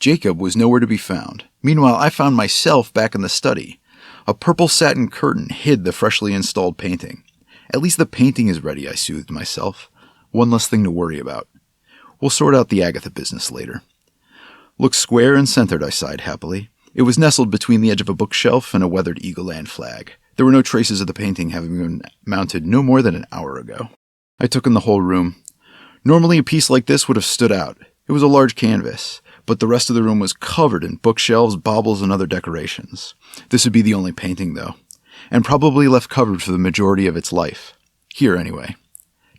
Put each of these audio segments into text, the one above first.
Jacob was nowhere to be found. Meanwhile, I found myself back in the study. A purple satin curtain hid the freshly installed painting. At least the painting is ready, I soothed myself. One less thing to worry about. We'll sort out the Agatha business later. Looks square and centered, I sighed happily. It was nestled between the edge of a bookshelf and a weathered Eagle Land flag. There were no traces of the painting having been mounted no more than an hour ago. I took in the whole room. Normally a piece like this would have stood out. It was a large canvas, but the rest of the room was covered in bookshelves, baubles, and other decorations. This would be the only painting, though, and probably left covered for the majority of its life. Here, anyway.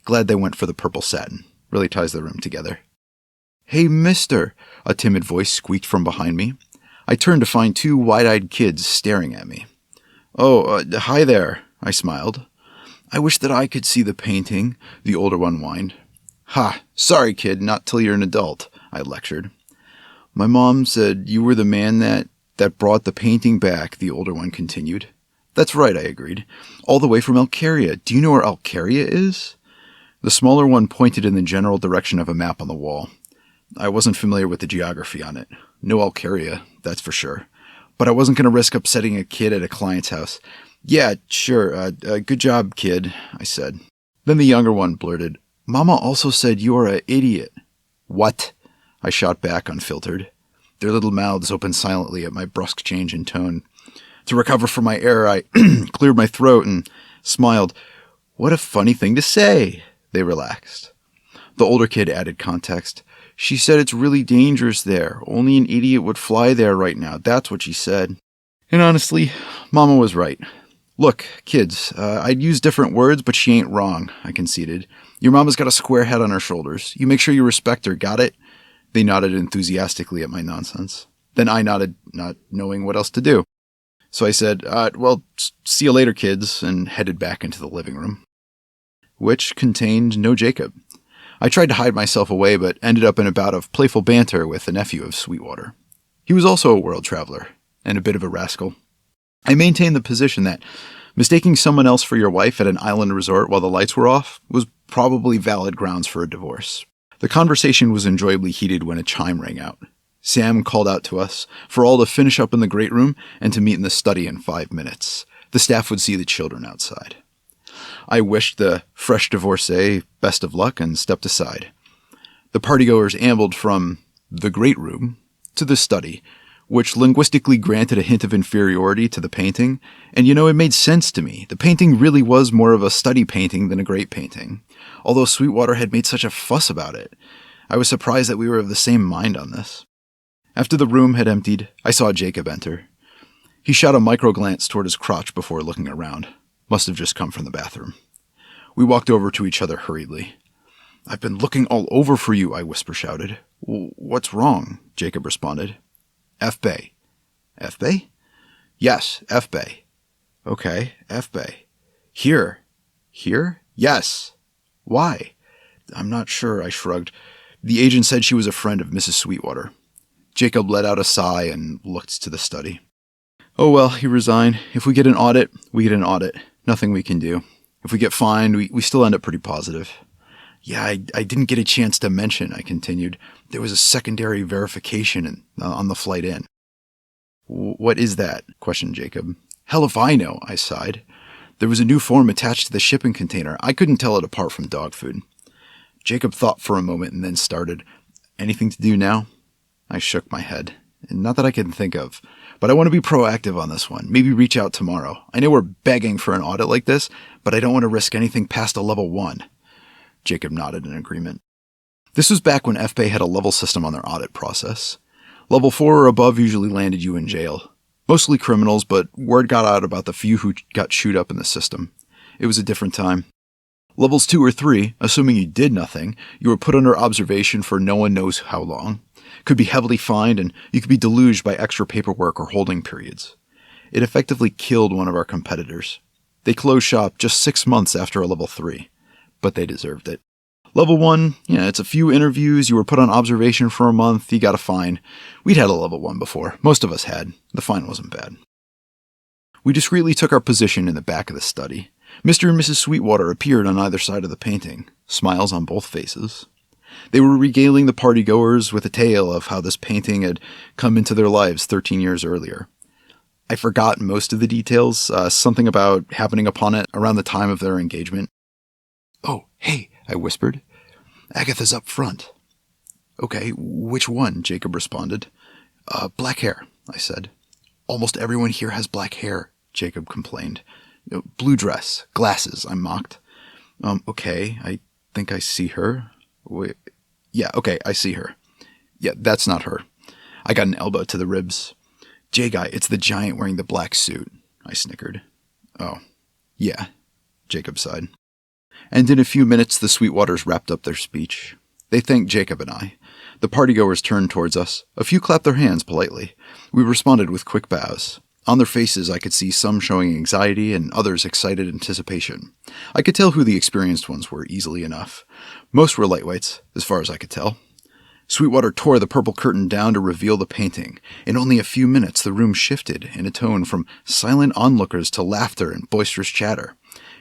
Glad they went for the purple satin. Really ties the room together. "Hey, mister," a timid voice squeaked from behind me. I turned to find two wide-eyed kids staring at me. "Oh, hi there," I smiled. "I wish that I could see the painting," the older one whined. "Ha, sorry, kid, not till you're an adult," I lectured. "My mom said you were the man that brought the painting back," the older one continued. "That's right," I agreed. "All the way from Alcaria. Do you know where Alcaria is?" The smaller one pointed in the general direction of a map on the wall. I wasn't familiar with the geography on it. No Alcaria, that's for sure. But I wasn't going to risk upsetting a kid at a client's house. "Yeah, sure, good job, kid," I said. Then the younger one blurted, "Mama also said you're an idiot." "What?" I shot back, unfiltered. Their little mouths opened silently at my brusque change in tone. To recover from my error, I cleared my throat and smiled. "What a funny thing to say." They relaxed. The older kid added context. "She said it's really dangerous there. Only an idiot would fly there right now. That's what she said." And honestly, Mama was right. "Look, kids, I'd use different words, but she ain't wrong," I conceded. "Your mama's got a square head on her shoulders. You make sure you respect her, got it?" They nodded enthusiastically at my nonsense. Then I nodded, not knowing what else to do. So I said, well, see you later, kids, and headed back into the living room, which contained no Jacob. I tried to hide myself away, but ended up in a bout of playful banter with the nephew of Sweetwater. He was also a world traveler, and a bit of a rascal. I maintained the position that mistaking someone else for your wife at an island resort while the lights were off was probably valid grounds for a divorce. The conversation was enjoyably heated when a chime rang out. Sam called out to us for all to finish up in the great room and to meet in the study in 5 minutes. The staff would see the children outside. I wished the fresh divorcee best of luck and stepped aside. The partygoers ambled from the great room to the study, which linguistically granted a hint of inferiority to the painting. And it made sense to me. The painting really was more of a study painting than a great painting, although Sweetwater had made such a fuss about it. I was surprised that we were of the same mind on this. After the room had emptied, I saw Jacob enter. He shot a micro-glance toward his crotch before looking around. Must have just come from the bathroom. We walked over to each other hurriedly. "I've been looking all over for you," I whisper-shouted. "What's wrong?" Jacob responded. "F-Bay." "F-Bay?" "Yes, F-Bay." "Okay, F-Bay." "Here." "Here?" "Yes." "Why?" "I'm not sure," I shrugged. "The agent said she was a friend of Mrs. Sweetwater." Jacob let out a sigh and looked to the study. "Oh well," he resigned. "If we get an audit, we get an audit. Nothing we can do. If we get fined, we still end up pretty positive." "Yeah, I didn't get a chance to mention," I continued. "There was a secondary verification on the flight in." "What is that?" questioned Jacob. "Hell if I know," I sighed. "There was a new form attached to the shipping container. I couldn't tell it apart from dog food." Jacob thought for a moment and then started. "Anything to do now?" I shook my head. "Not that I can think of. But I want to be proactive on this one. Maybe reach out tomorrow. I know we're begging for an audit like this, but I don't want to risk anything past a level 1. Jacob nodded in agreement. This was back when FBay had a level system on their audit process. Level 4 or above usually landed you in jail. Mostly criminals, but word got out about the few who got chewed up in the system. It was a different time. Levels 2 or 3, assuming you did nothing, you were put under observation for no one knows how long, could be heavily fined, and you could be deluged by extra paperwork or holding periods. It effectively killed one of our competitors. They closed shop just 6 months after a level 3, but they deserved it. Level 1, it's a few interviews, you were put on observation for a month, you got a fine. We'd had a level 1 before. Most of us had. The fine wasn't bad. We discreetly took our position in the back of the study. Mr. and Mrs. Sweetwater appeared on either side of the painting, smiles on both faces. They were regaling the partygoers with a tale of how this painting had come into their lives 13 years earlier. I forgot most of the details, something about happening upon it around the time of their engagement. "Oh, hey," I whispered. "Agatha's up front." "Okay, which one?" Jacob responded. Black hair," I said. "Almost everyone here has black hair," Jacob complained. "Blue dress, glasses," I mocked. Okay, I think I see her. Wait, yeah, okay, I see her. Yeah, that's not her." I got an elbow to the ribs. "J-Guy, it's the giant wearing the black suit," I snickered. "Oh, yeah," Jacob sighed. And in a few minutes the Sweetwaters wrapped up their speech. They thanked Jacob and I. The partygoers turned towards us. A few clapped their hands politely. We responded with quick bows. On their faces I could see some showing anxiety and others excited anticipation. I could tell who the experienced ones were easily enough. Most were lightweights, as far as I could tell. Sweetwater tore the purple curtain down to reveal the painting. In only a few minutes the room shifted in a tone from silent onlookers to laughter and boisterous chatter.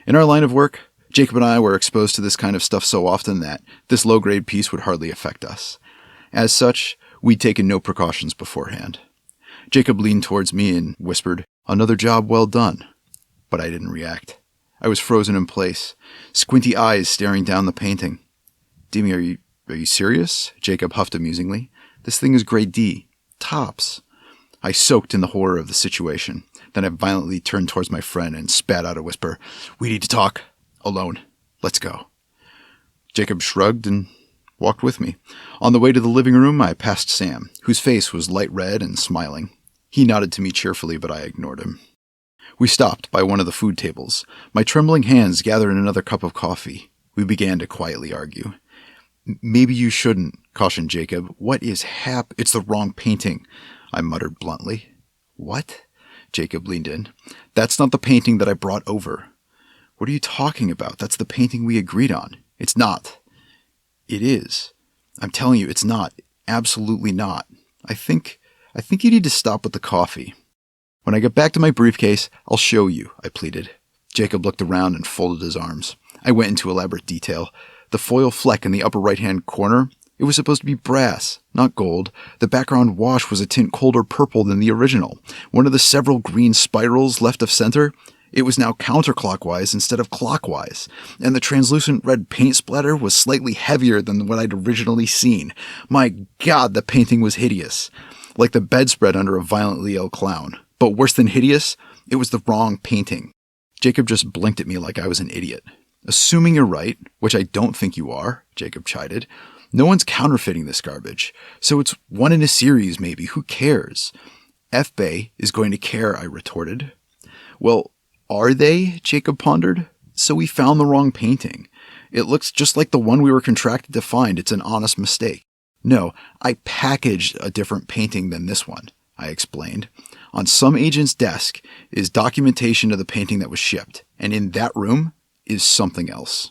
In our line of work, Jacob and I were exposed to this kind of stuff so often that this low-grade piece would hardly affect us. As such, we'd taken no precautions beforehand. Jacob leaned towards me and whispered, "Another job well done." But I didn't react. I was frozen in place, squinty eyes staring down the painting. "Dimi, are you serious?" Jacob huffed amusingly. "This thing is grade D. Tops." I soaked in the horror of the situation. Then I violently turned towards my friend and spat out a whisper. "We need to talk. Alone. Let's go." Jacob shrugged and walked with me. On the way to the living room, I passed Sam, whose face was light red and smiling. He nodded to me cheerfully, but I ignored him. We stopped by one of the food tables. My trembling hands gathered another cup of coffee. We began to quietly argue. "Maybe you shouldn't," cautioned Jacob. "What is It's the wrong painting," I muttered bluntly. "What?" Jacob leaned in. "That's not the painting that I brought over." "What are you talking about? That's the painting we agreed on." "It's not." "It is. I'm telling you, it's not. Absolutely not. I think you need to stop with the coffee." "When I get back to my briefcase, I'll show you," I pleaded. Jacob looked around and folded his arms. I went into elaborate detail. The foil fleck in the upper right-hand corner, it was supposed to be brass, not gold. The background wash was a tint colder purple than the original. One of the several green spirals left of center, it was now counterclockwise instead of clockwise, and the translucent red paint splatter was slightly heavier than what I'd originally seen. My God, the painting was hideous. Like the bedspread under a violently ill clown. But worse than hideous, it was the wrong painting. Jacob just blinked at me like I was an idiot. "Assuming you're right, which I don't think you are," Jacob chided, "no one's counterfeiting this garbage. So it's one in a series, maybe. Who cares?" "F-Bay is going to care," I retorted. "Well, are they?" Jacob pondered. "So we found the wrong painting. It looks just like the one we were contracted to find. It's an honest mistake." "No, I packaged a different painting than this one," I explained. "On some agent's desk is documentation of the painting that was shipped, and in that room is something else."